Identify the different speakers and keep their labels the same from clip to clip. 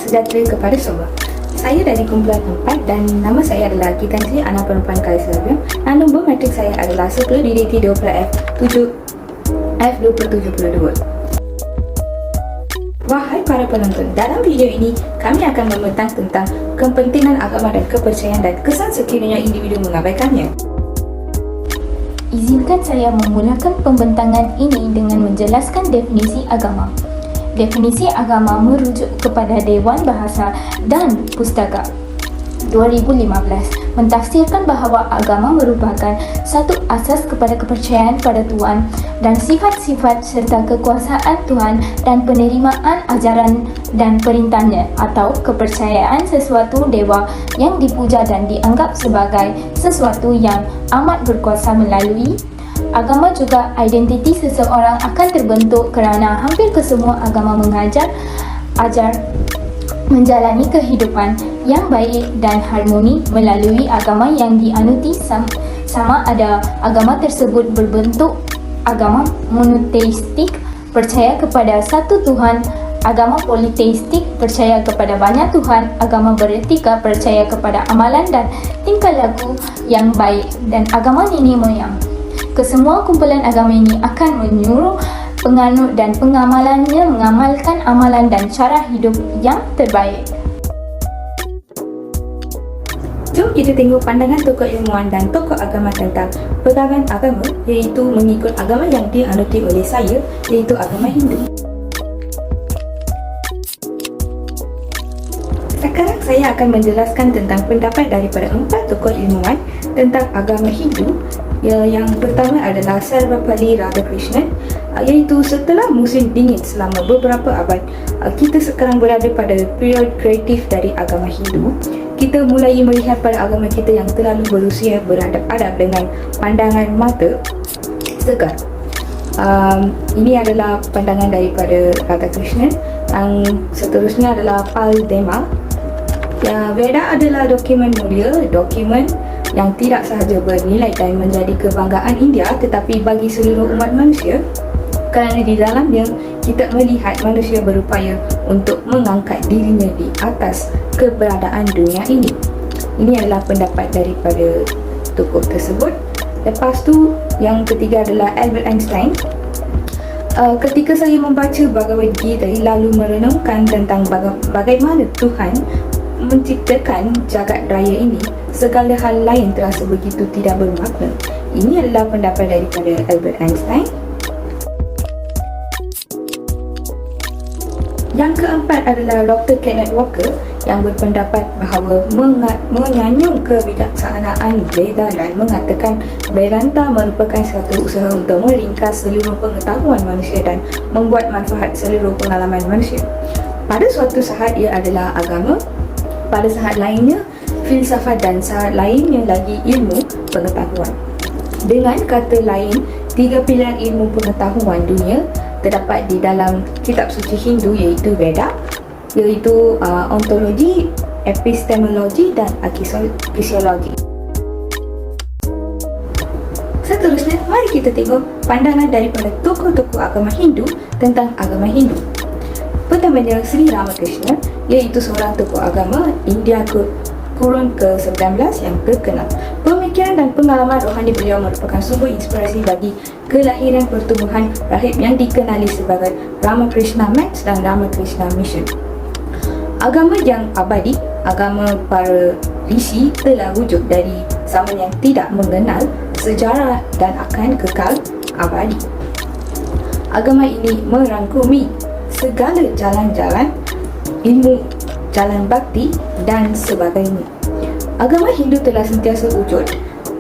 Speaker 1: sejahtera kepada semua. Saya dari kumpulan 4 dan nama saya adalah Gitanjli, anak perempuan Kalisarium, dan nombor matrik saya adalah 10/20F7F2072. Wahai para penonton, dalam video ini kami akan membentang tentang kepentingan agama dan kepercayaan dan kesan sekiranya individu mengabaikannya.
Speaker 2: Izinkan saya memulakan pembentangan ini dengan menjelaskan definisi agama. Definisi agama merujuk kepada Dewan Bahasa dan Pustaka 2015 mentafsirkan bahawa agama merupakan satu asas kepada kepercayaan pada Tuhan dan sifat-sifat serta kekuasaan Tuhan dan penerimaan ajaran dan perintahnya, atau kepercayaan sesuatu dewa yang dipuja dan dianggap sebagai sesuatu yang amat berkuasa. Melalui agama juga identiti seseorang akan terbentuk kerana hampir kesemua agama ajar menjalani kehidupan yang baik dan harmoni melalui agama yang dianuti, sama ada agama tersebut berbentuk agama monoteistik, percaya kepada satu Tuhan, agama politeistik, percaya kepada banyak Tuhan, agama beretika, percaya kepada amalan dan tingkah laku yang baik, dan agama nenek moyang. Kesemua kumpulan agama ini akan menyuruh penganut dan pengamalannya mengamalkan amalan dan cara hidup yang terbaik.
Speaker 1: Jom kita tengok pandangan tokoh ilmuwan dan tokoh agama tentang pegangan agama, iaitu mengikut agama yang dianuti oleh saya, iaitu agama Hindu. Sekarang saya akan menjelaskan tentang pendapat daripada 4 tokoh ilmuwan tentang agama Hindu. Yang pertama adalah Sarvepalli Radhakrishnan, iaitu setelah musim dingin selama beberapa abad, kita sekarang berada pada period kreatif dari agama Hindu. Kita mulai melihat pada agama kita yang terlalu berusia beradab-adab dengan pandangan mata segar. Ini adalah pandangan daripada Radhakrishnan. Yang seterusnya adalah Pal Dema. Veda adalah dokumen mulia, dokumen yang tidak sahaja bernilai dan menjadi kebanggaan India, tetapi bagi seluruh umat manusia, kerana di dalamnya kita melihat manusia berupaya untuk mengangkat dirinya di atas keberadaan dunia ini. Ini adalah pendapat daripada tokoh tersebut. Lepas tu, yang ketiga adalah Albert Einstein. Ketika saya membaca Bhagavad Gita lalu merenungkan tentang bagaimana Tuhan menciptakan jagat raya ini, segala hal lain terasa begitu tidak bermakna. Ini adalah pendapat daripada Albert Einstein. Yang keempat adalah Dr. Kenneth Walker, yang berpendapat bahawa menyanyung kebijaksanaan Veda dan mengatakan Vedanta merupakan satu usaha untuk meringkas seluruh pengetahuan manusia dan membuat manfaat seluruh pengalaman manusia. Pada suatu saat ia adalah agama, pada saat lainnya filsafat, dan saat lainnya lagi ilmu pengetahuan. Dengan kata lain, 3 pilihan ilmu pengetahuan dunia terdapat di dalam kitab suci Hindu, iaitu Veda, iaitu ontologi, epistemologi dan fisiologi. Seterusnya, mari kita tengok pandangan daripada tokoh-tokoh agama Hindu tentang agama Hindu. Pertamanya, Sri Ramakrishna, iaitu seorang tokoh agama India kurun ke-19 yang terkenal. Pemikiran dan pengalaman rohani beliau merupakan sumber inspirasi bagi kelahiran pertumbuhan rahib yang dikenali sebagai Ramakrishna Max dan Ramakrishna Mission. Agama yang abadi, agama para rishi, telah wujud dari zaman yang tidak mengenal sejarah dan akan kekal abadi. Agama ini merangkumi segala jalan-jalan ilmu, jalan bakti dan sebagainya. Agama Hindu telah sentiasa wujud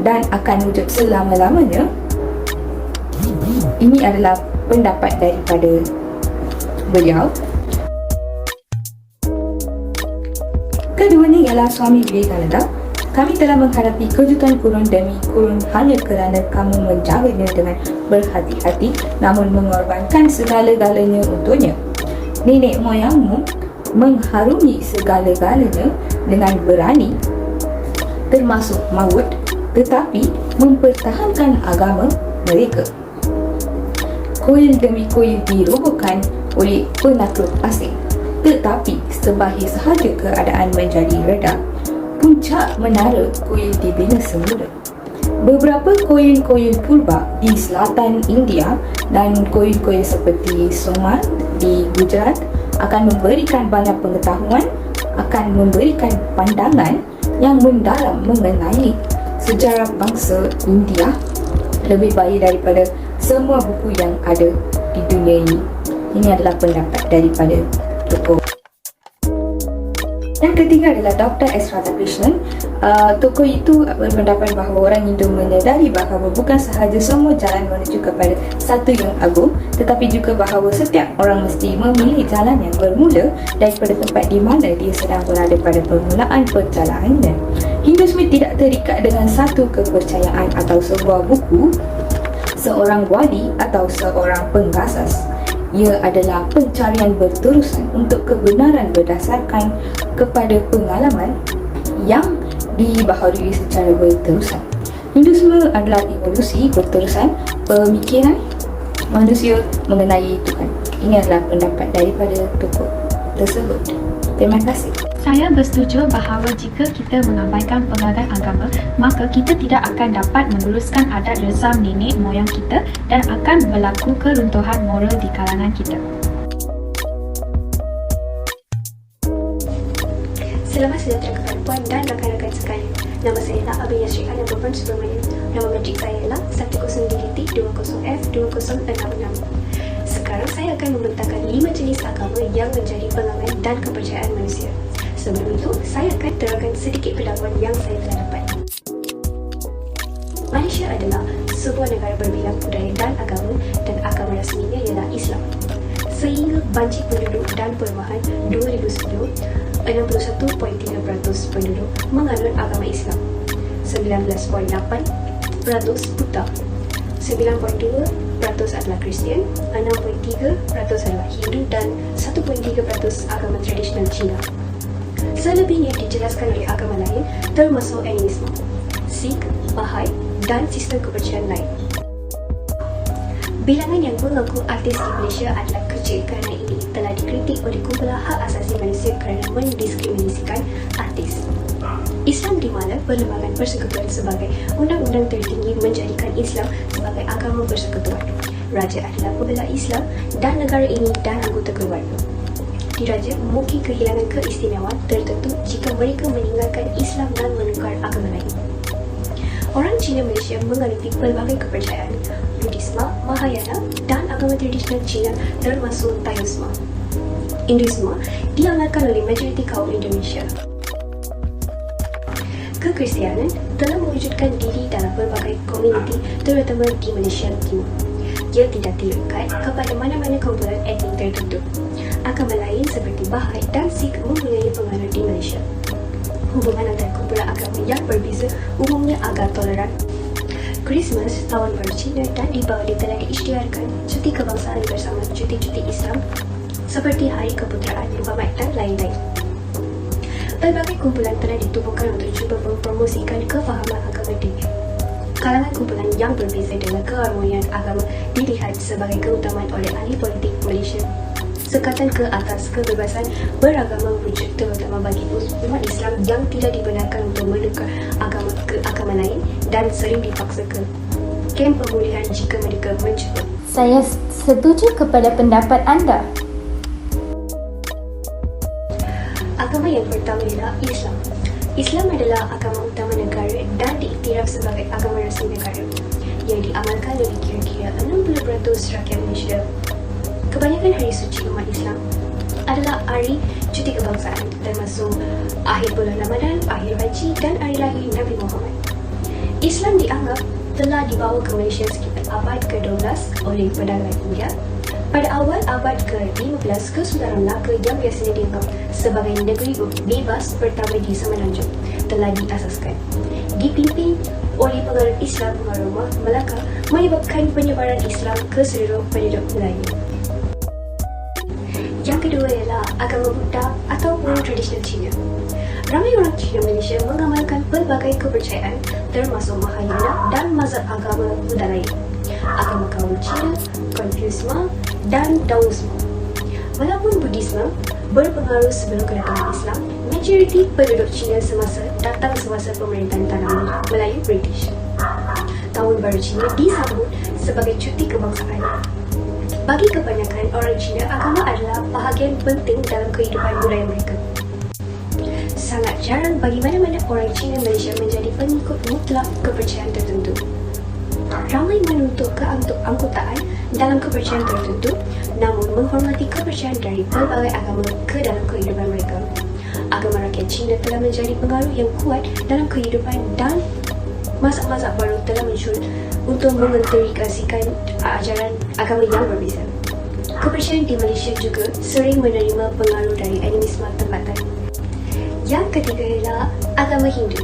Speaker 1: dan akan wujud selama-lamanya. Ini adalah pendapat daripada beliau. Keduanya ialah Swami Vivekananda. Kami telah menghadapi kejutan kurun demi kurun hanya kerana kamu menjaganya dengan berhati-hati, namun mengorbankan segala-galanya untuknya. Nenek moyangmu mengharungi segala-galanya dengan berani, termasuk maut, tetapi mempertahankan agama mereka. Kuil demi kuil dirobohkan oleh penakluk asing. Tetapi sebahir sahaja keadaan menjadi reda, puncak menara kuil dibina semula. Beberapa kuil-kuil purba di selatan India dan kuil-kuil seperti Somat di Gujarat akan memberikan banyak pengetahuan, akan memberikan pandangan yang mendalam mengenai sejarah bangsa India lebih baik daripada semua buku yang ada di dunia ini. Ini adalah pendapat daripada tokoh. Yang ketiga adalah Dr. S. Radhakrishnan. Tokoh itu berpendapat bahawa orang Hindu menyadari bahawa bukan sahaja semua jalan menuju kepada satu yang agung, tetapi juga bahawa setiap orang mesti memilih jalan yang bermula daripada tempat di mana dia sedang berada pada permulaan perjalanannya. Hindusme tidak terikat dengan satu kepercayaan atau sebuah buku, seorang wali atau seorang penggasas. Ia adalah pencarian berterusan untuk kebenaran berdasarkan kepada pengalaman yang dibaharui secara berterusan. Hinduisme adalah evolusi berterusan pemikiran manusia mengenai Tuhan. Ini adalah pendapat daripada tokoh tersebut. Terima kasih.
Speaker 3: Saya bersetuju bahawa jika kita mengabaikan pelbagai agama, maka kita tidak akan dapat meneruskan adat resam nenek moyang kita dan akan berlaku keruntuhan moral di kalangan kita.
Speaker 4: Selamat sejahtera kepada puan dan rakan-rakan sekalian. Nama saya ialah Abi Yasri Anna Bhavan Subramanian. Nama metrik saya ialah 10DT20F2066. Sekarang saya akan membentangkan 5 jenis agama yang menjadi pegangan dan kepercayaan manusia. Sebelum itu, saya akan terangkan sedikit pendapatan yang saya telah dapat. Malaysia adalah sebuah negara berbilang budaya dan agama rasminya ialah Islam. Sehingga banci penduduk dan perumahan 2010, 61.3% penduduk menganut agama Islam, 19.8% buta, 9.2% adalah Kristian, 6.3% adalah Hindu dan 1.3% agama tradisional Cina. Selebihnya dijelaskan oleh agama lain termasuk animisme, Sikh, Bahai dan sistem kepercayaan lain. Bilangan yang mengaku artis di Malaysia adalah kecil kerana ini telah dikritik oleh kumpulan hak asasi manusia kerana mendiskriminasikan artis. Islam di mana perlembagaan persekutuan sebagai undang-undang tertinggi menjadikan Islam sebagai agama persekutuan. Raja adalah pembela Islam dan negara ini dan anggota keluarga. Diraja mungkin kehilangan keistimewaan tertentu jika mereka meninggalkan Islam dan menukar agama lain. Orang Cina Malaysia menganuti pelbagai kepercayaan, Buddhisme, Mahayana dan agama tradisional Cina termasuk Taoisme. Hinduisme diamalkan oleh majoriti kaum Indonesia. Kekristianan telah mewujudkan diri dalam pelbagai komuniti terutama di Malaysia Timur. Ia tidak terikat kepada mana-mana kumpulan etnik tertentu. Agama lain seperti Bahai dan Sikh mempunyai pengaruh di Malaysia. Hubungan antara kumpulan agama yang berbeza umumnya agak toleran. Christmas, Tahun Baru Cina dan Deepavali telah diisytiharkan cuti kebangsaan bersama cuti-cuti Islam seperti Hari Keputeraan Muhammad dan lain-lain. Pelbagai kumpulan telah ditubuhkan untuk cuba mempromosikan kefahaman agama dunia. Kalangan kumpulan yang berbeza dengan keharmonian agama dilihat sebagai keutamaan oleh ahli politik Malaysia. Sekatan ke atas kebebasan beragama wujud terutama bagi umat Islam yang tidak dibenarkan untuk menukar agama ke agama lain dan sering dipaksa ke kem pemulihan jika mereka mencuba.
Speaker 2: Saya setuju kepada pendapat anda.
Speaker 4: Agama yang pertama ialah Islam. Islam adalah agama utama negara dan diiktiraf sebagai agama rasmi negara yang diamalkan oleh kira-kira 60% rakyat Malaysia. Kebanyakan hari suci umat Islam adalah hari cuti kebangsaan termasuk akhir bulan Ramadan, akhir haji dan hari lahir Nabi Muhammad. Islam dianggap telah dibawa ke Malaysia sekitar abad ke-12 oleh pedagang India. Pada awal abad ke-15, Kesultanan Melaka yang biasanya dianggap sebagai negeri bebas pertama di Semenanjung telah diasaskan. Dipimpin oleh pengaruh Islam pengaruh Melaka menyebabkan penyebaran Islam ke seluruh penduduk Melayu. Yang kedua ialah agama Buddha ataupun tradisional Cina. Ramai orang Cina Malaysia mengamalkan pelbagai kepercayaan termasuk Mahayana dan mazhab agama Buddha lain, agama kaum Cina, Konfusianisme dan Daoisme. Walaupun Buddhisme berpengaruh sebelum kedatangan Islam, majoriti penduduk Cina datang semasa pemerintahan tanah Melayu British. Tahun Baru Cina disambut sebagai cuti kebangsaan. Bagi kebanyakan orang Cina, agama adalah bahagian penting dalam kehidupan budaya mereka. Sangat jarang bagi mana-mana orang Cina Malaysia menjadi pengikut mutlak kepercayaan tertentu. Ramai menuntut keanggotaan dalam kepercayaan tertentu, namun menghormati kepercayaan dari pelbagai agama ke dalam kehidupan mereka. Agama rakyat Cina telah menjadi pengaruh yang kuat dalam kehidupan dan mazhab-mazhab baru telah muncul untuk mengintegrasikan ajaran agama yang berbeza. Kepercayaan di Malaysia juga sering menerima pengaruh dari animisme tempatan. Yang ketiga ialah agama Hindu.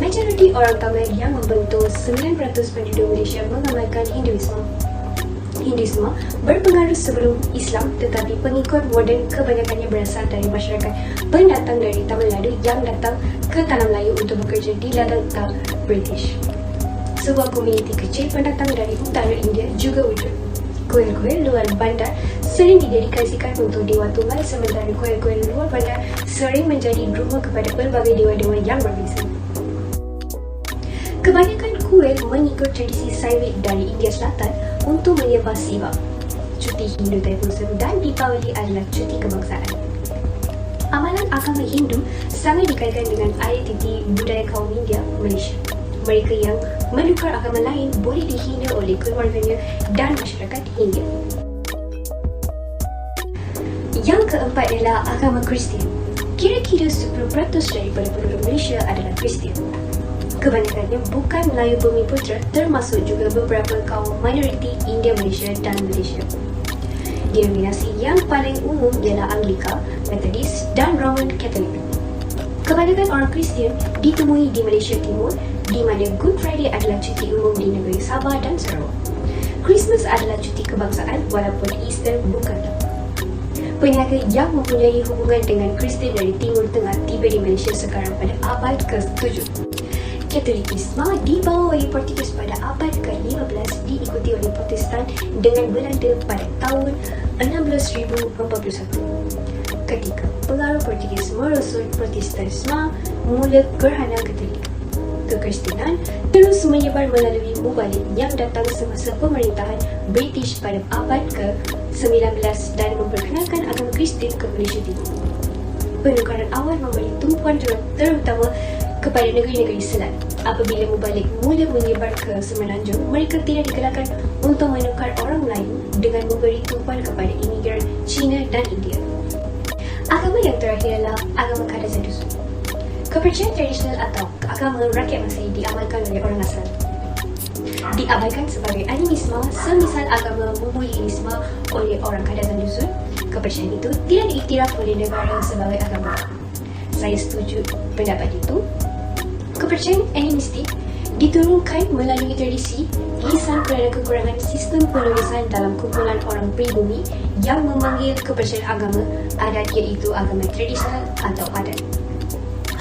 Speaker 4: Majoriti orang Tamil yang membentuk 9% penduduk Malaysia mengamalkan Hinduisme berpengaruh sebelum Islam, tetapi pengikut moden kebanyakannya berasal dari masyarakat pendatang dari Tamil Nadu yang datang ke Tanah Melayu untuk bekerja di ladang tak British. Sebuah komuniti kecil pendatang dari utara India juga wujud. Kuil-kuil luar bandar sering didedikasikan untuk Dewa Tunggal, sementara kuil-kuil luar bandar sering menjadi rumah kepada pelbagai dewa-dewa yang berbeza. Kebanyakan kuil mengikut tradisi Saiwit dari India Selatan untuk menyembah Siva. Cuti Hindu Thaipusam dan Deepavali adalah cuti kebangsaan. Amalan agama Hindu sangat dikaitkan dengan identiti budaya kaum India, Malaysia. Mereka yang menukar agama lain boleh dihina oleh keluarganya dan masyarakat India. Yang keempat adalah agama Kristian. Kira-kira 10% daripada penduduk Malaysia adalah Kristian. Kebanyakannya bukan Melayu Bumiputera, termasuk juga beberapa kaum minoriti India Malaysia dan Malaysia. Denominasi yang paling umum ialah Anglika, Methodist dan Roman Catholic. Kebanyakan orang Kristian ditemui di Malaysia Timur, di mana Good Friday adalah cuti umum di negeri Sabah dan Sarawak. Christmas adalah cuti kebangsaan walaupun Easter bukanlah. Peniaga yang mempunyai hubungan dengan Kristian dari Timur Tengah tiba di Malaysia sekarang pada abad ke-7. Katolikisme dibawa oleh Portugis pada abad ke-15, diikuti oleh Protestan dengan Belanda pada tahun 1641. Ketika pengaruh Portugis merosot, Protestanisme mula gerhana Katolik. Kekristenan terus menyebar melalui mubalik yang datang semasa pemerintahan British pada abad ke-19 dan memperkenalkan agama Kristian ke Malaysia Timur. Penukaran awal memberi tumpuan terutama kepada negeri-negeri Selat. Apabila mubalik mula menyebar ke Semenanjung, mereka tidak digalakkan untuk menukar orang Melayu dengan memberi tumpuan kepada imigran Cina dan India. Agama yang terakhir adalah agama Kadazan Dusun. Kepercayaan tradisional atau agama rakyat masih diamalkan oleh orang asal. Diabaikan sebagai animisme, semisal agama Mumulinisme oleh orang Kadazan Dusun. Kepercayaan itu tidak diiktiraf oleh negara sebagai agama. Saya setuju pendapat itu. Kepercayaan animistik diturunkan melalui tradisi lisan kerana kekurangan sistem penulisan dalam kumpulan orang pribumi yang memanggil kepercayaan agama adat, iaitu agama tradisional atau adat.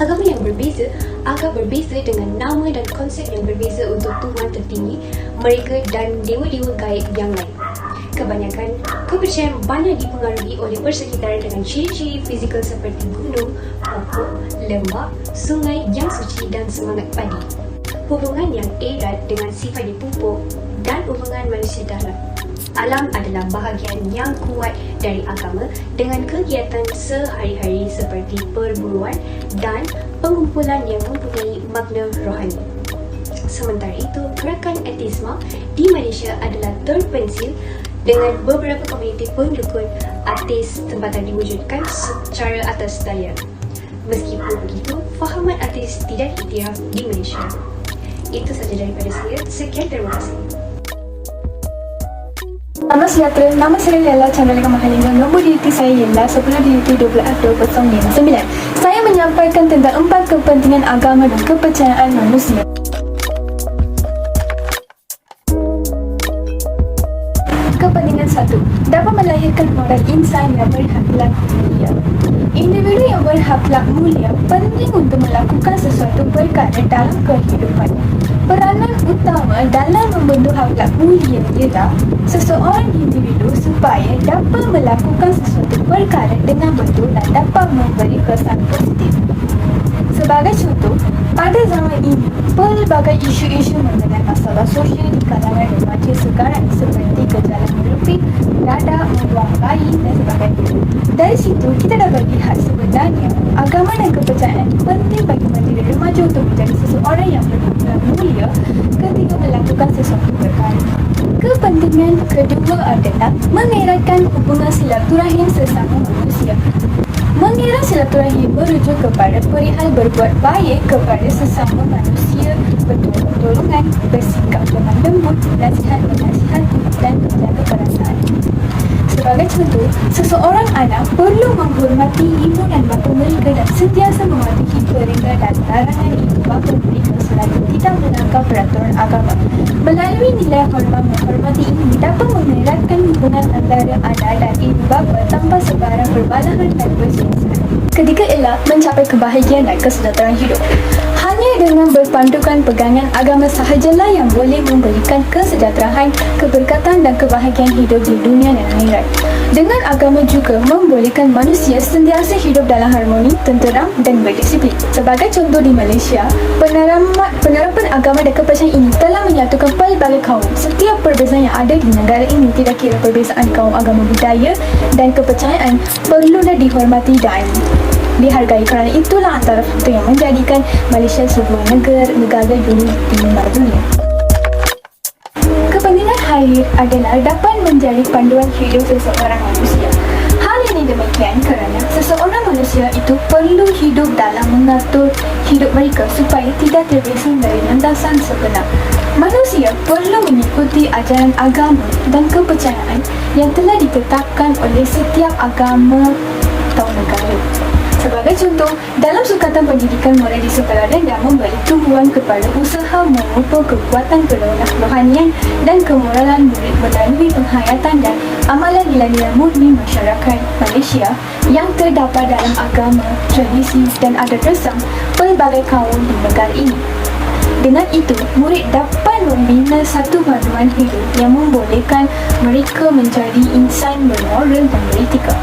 Speaker 4: Agama yang berbeza agak berbeza dengan nama dan konsep yang berbeza untuk Tuhan tertinggi mereka dan dewa-dewa gaib yang lain. Kebanyakan kepercayaan banyak dipengaruhi oleh persekitaran dengan ciri-ciri fizikal seperti gunung, pokok, lembah, sungai yang suci dan semangat padi. Hubungan yang erat dengan sifat dipupuk dan hubungan manusia dalam alam adalah bahagian yang kuat dari agama dengan kegiatan sehari-hari seperti perburuan dan pengumpulan yang mempunyai makna rohani. Sementara itu, gerakan ateisme di Malaysia adalah terpensil dengan beberapa komuniti pendukung ateis tempatan diwujudkan secara atas daya. Meskipun begitu, fahaman ateis tidak diiktiraf di Malaysia. Itu sahaja daripada saya. Sekian, terima kasih.
Speaker 1: Nama sejahtera, nama saya ialah Chandra Mahalingam. Nombor DT saya ialah 10 DT 12 Saya menyampaikan tentang 4 kepentingan agama dan kepercayaan manusia. Kepentingan 1. Dapat melahirkan moral insan yang berakhlak mulia. Individu yang berakhlak mulia penting untuk melakukan sesuatu perkara dalam kehidupannya. Peranan utama dalam membentuk akhlak mulia ialah seseorang individu supaya dapat melakukan sesuatu perkara dengan betul dan dapat memberi kesan positif. Sebagai contoh, pada zaman ini, pelbagai isu-isu mengenai masalah sosial di kalangan remaja sekarang seperti gejala merepek, dadak, membuang bayi dan sebagainya. Dari situ, kita dapat lihat sebenarnya agama dan kepercayaan penting bagi mendidik remaja untuk menjadi seseorang yang berakhlak mulia ketika melakukan sesuatu perkara. Kepentingan kedua adalah mengeratkan hubungan silaturahim sesama manusia. Mengira silaturahim merujuk kepada perihal berbuat baik kepada sesama manusia, bertolong-tolongan, bersikap lemah lembut, nasihat menasihati dan menjaga perasaan. Sebagai contoh, seseorang anak perlu menghormati ibu dan bapa mereka dan sentiasa mematuhi perintah dan larangan ibu bapa mereka selalu tidak melanggar peraturan agama. Melalui nilai hormat menghormati ini dapat mengeratkan hubungan antara anak dan ibu bapa tanpa sebarang perbalahan dan berselisih. Ketiga ialah mencapai kebahagiaan dan kesejahteraan hidup. Hanya dengan berpandukan pegangan agama sahajalah yang boleh memberikan kesejahteraan, keberkatan dan kebahagiaan hidup di dunia dan akhirat. Dengan agama juga membolehkan manusia sentiasa hidup dalam harmoni, tenteram dan berdisiplin. Sebagai contoh di Malaysia, penerapan agama dan kepercayaan ini telah menyatukan pelbagai kaum. Setiap perbezaan yang ada di negara ini, tidak kira perbezaan kaum, agama, budaya dan kepercayaan, perlulah dihormati dan dihargai. Kerana itulah antara faktor yang menjadikan Malaysia sebuah negara dulu di dunia. Kepentingan khair adalah dapat menjadi panduan hidup seseorang manusia. Hal ini demikian kerana seseorang manusia itu perlu hidup dalam mengatur hidup mereka supaya tidak terbesar dari landasan sebenar. Manusia perlu mengikuti ajaran agama dan kepercayaan yang telah ditetapkan oleh setiap agama atau negara. Sebagai contoh, dalam Sukatan Pendidikan Moral di sekolah rendah memberi tumpuan kepada usaha memupuk kekuatan kerohanian dan kemoralan murid melalui penghayatan dan amalan nilai-nilai murni masyarakat Malaysia yang terdapat dalam agama, tradisi dan adat resam pelbagai kaum di negara ini. Dengan itu, murid dapat membina satu panduan hidup yang membolehkan mereka menjadi insan bermoral dan beretika.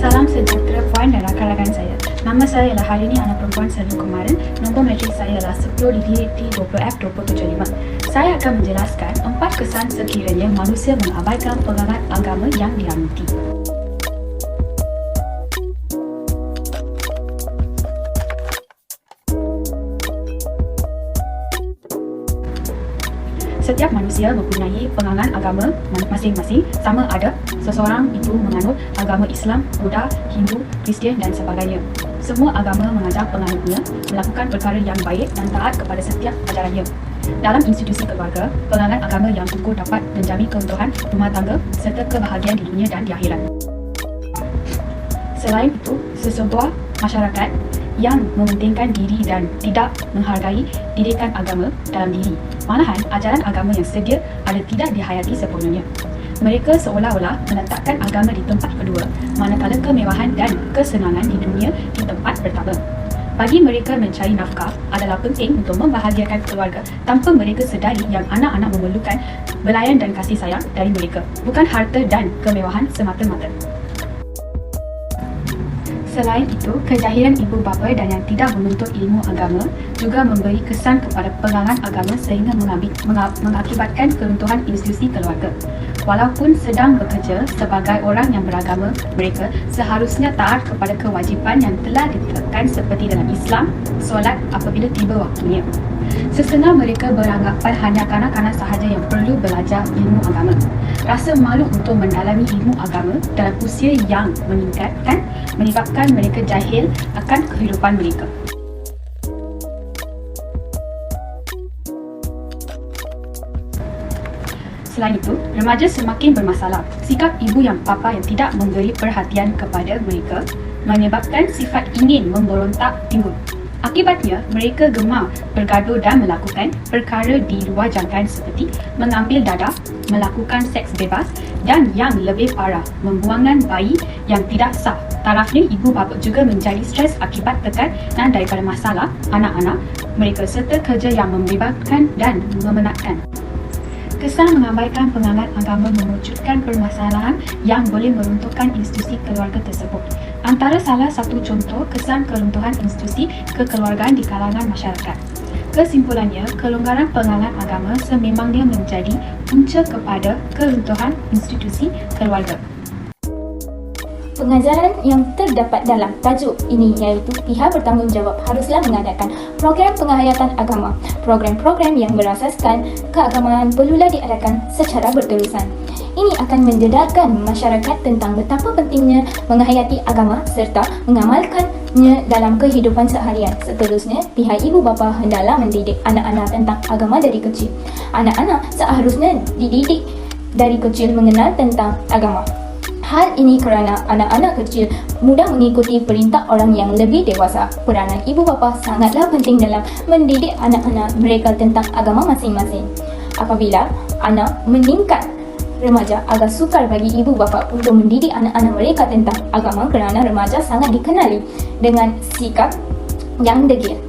Speaker 3: Salam sejahtera puan dan rakan-rakan saya. Nama saya ialah Harini Anak Perempuan Selvi Kumaran. Nombor matrik saya ialah 10DT20F2075. Saya akan menjelaskan 4 kesan sekiranya manusia mengabaikan pegangan agama yang dianuti. Setiap manusia mempunyai pegangan agama masing-masing, sama ada seseorang itu menganut agama Islam, Buddha, Hindu, Kristian dan sebagainya. Semua agama mengajar penganutnya melakukan perkara yang baik dan taat kepada setiap ajarannya. Dalam institusi keluarga, pegangan agama yang teguh dapat menjamin keutuhan rumah tangga serta kebahagiaan di dunia dan di akhirat. Selain itu, sesebuah masyarakat yang mementingkan diri dan tidak menghargai didikan agama dalam diri. Malahan, ajaran agama yang sedia ada tidak dihayati sepenuhnya. Mereka seolah-olah meletakkan agama di tempat kedua, manakala kemewahan dan kesenangan di dunia di tempat pertama. Bagi mereka mencari nafkah adalah penting untuk membahagiakan keluarga tanpa mereka sedari yang anak-anak memerlukan belayan dan kasih sayang dari mereka, bukan harta dan kemewahan semata-mata. Selain itu, kejahilan ibu bapa dan yang tidak menuntut ilmu agama juga memberi kesan kepada pegangan agama sehingga mengakibatkan keruntuhan institusi keluarga. Walaupun sedang bekerja sebagai orang yang beragama, mereka seharusnya taat kepada kewajipan yang telah ditetapkan seperti dalam Islam, solat apabila tiba waktunya. Setengah mereka beranggapan hanya kanak-kanak sahaja yang perlu belajar ilmu agama. Rasa malu untuk mendalami ilmu agama dalam usia yang meningkatkan menyebabkan mereka jahil akan kehidupan mereka. Selain itu, remaja semakin bermasalah. Sikap ibu yang bapa yang tidak memberi perhatian kepada mereka menyebabkan sifat ingin memberontak timbul. Akibatnya, mereka gemar bergaduh dan melakukan perkara di luar jangkaan seperti mengambil darah, melakukan seks bebas dan yang lebih parah, membuangkan bayi yang tidak sah. Tarafnya, ibu bapa juga menjadi stres akibat tekanan daripada masalah anak-anak mereka serta kerja yang membebankan dan memenatkan. Kesan mengabaikan penganut agama mewujudkan permasalahan yang boleh meruntuhkan institusi keluarga tersebut. Antara salah satu contoh kesan keruntuhan institusi kekeluargaan di kalangan masyarakat. Kesimpulannya, kelonggaran penganut agama sememangnya menjadi punca kepada keruntuhan institusi keluarga.
Speaker 2: Pengajaran yang terdapat dalam tajuk ini iaitu pihak bertanggungjawab haruslah mengadakan program penghayatan agama. Program-program yang berasaskan keagamaan perlulah diadakan secara berterusan. Ini akan menjedarkan masyarakat tentang betapa pentingnya menghayati agama serta mengamalkannya dalam kehidupan seharian. Seterusnya, pihak ibu bapa hendaklah mendidik anak-anak tentang agama dari kecil. Anak-anak seharusnya dididik dari kecil mengenal tentang agama. Hal ini kerana anak-anak kecil mudah mengikuti perintah orang yang lebih dewasa. Peranan ibu bapa sangatlah penting dalam mendidik anak-anak mereka tentang agama masing-masing. Apabila anak meningkat remaja, agak sukar bagi ibu bapa untuk mendidik anak-anak mereka tentang agama kerana remaja sangat dikenali dengan sikap yang degil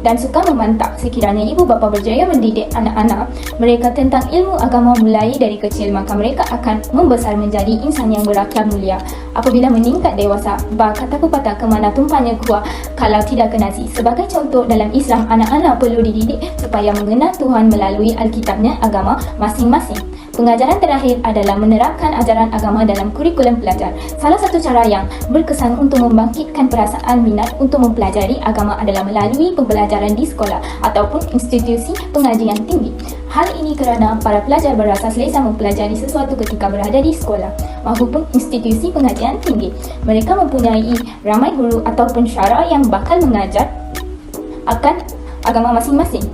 Speaker 2: dan suka membantah. Sekiranya ibu bapa berjaya mendidik anak-anak mereka tentang ilmu agama mulai dari kecil, maka mereka akan membesar menjadi insan yang berakhlak mulia. Apabila meningkat dewasa, kata pepatah kemana tumpahnya kuah kalau tidak ke nasi. Sebagai contoh, dalam Islam, anak-anak perlu dididik supaya mengenal Tuhan melalui Alkitabnya agama masing-masing. Pengajaran terakhir adalah menerapkan ajaran agama dalam kurikulum pelajar. Salah satu cara yang berkesan untuk membangkitkan perasaan minat untuk mempelajari agama adalah melalui pembelajaran di sekolah ataupun institusi pengajian tinggi. Hal ini kerana para pelajar berasa selesa mempelajari sesuatu ketika berada di sekolah maupun institusi pengajian tinggi. Mereka mempunyai ramai guru ataupun syara yang bakal mengajar akan agama masing-masing.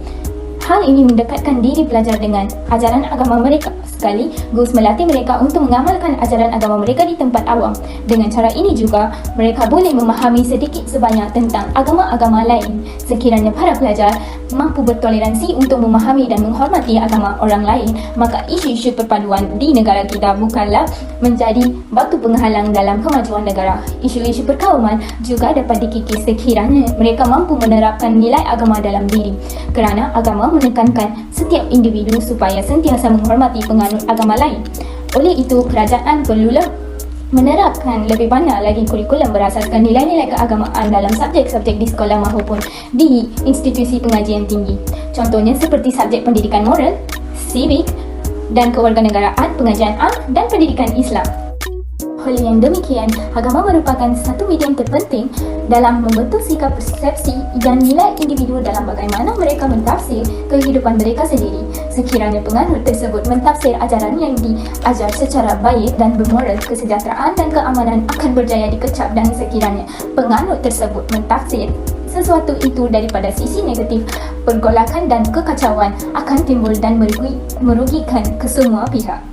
Speaker 2: Hal ini mendekatkan diri pelajar dengan ajaran agama mereka, sekaligus melatih mereka untuk mengamalkan ajaran agama mereka di tempat awam. Dengan cara ini juga, mereka boleh memahami sedikit sebanyak tentang agama-agama lain. Sekiranya para pelajar mampu bertoleransi untuk memahami dan menghormati agama orang lain, maka isu-isu perpaduan di negara kita bukanlah menjadi batu penghalang dalam kemajuan negara. Isu-isu perkauman juga dapat dikikis sekiranya mereka mampu menerapkan nilai agama dalam diri, kerana agama menekankan setiap individu supaya sentiasa menghormati penganut agama lain. Oleh itu, kerajaan perlulah menerapkan lebih banyak lagi kurikulum berasaskan nilai-nilai keagamaan dalam subjek-subjek di sekolah maupun di institusi pengajian tinggi. Contohnya seperti subjek pendidikan moral, civic dan kewarganegaraan, pengajian am dan pendidikan Islam. Oleh yang demikian, agama merupakan satu medium terpenting dalam membentuk sikap persepsi dan nilai individu dalam bagaimana mereka mentafsir kehidupan mereka sendiri. Sekiranya penganut tersebut mentafsir ajaran yang diajar secara baik dan bermoral, kesejahteraan dan keamanan akan berjaya dikecap, dan sekiranya penganut tersebut mentafsir sesuatu itu daripada sisi negatif, pergolakan dan kekacauan akan timbul dan merugikan kesemua pihak.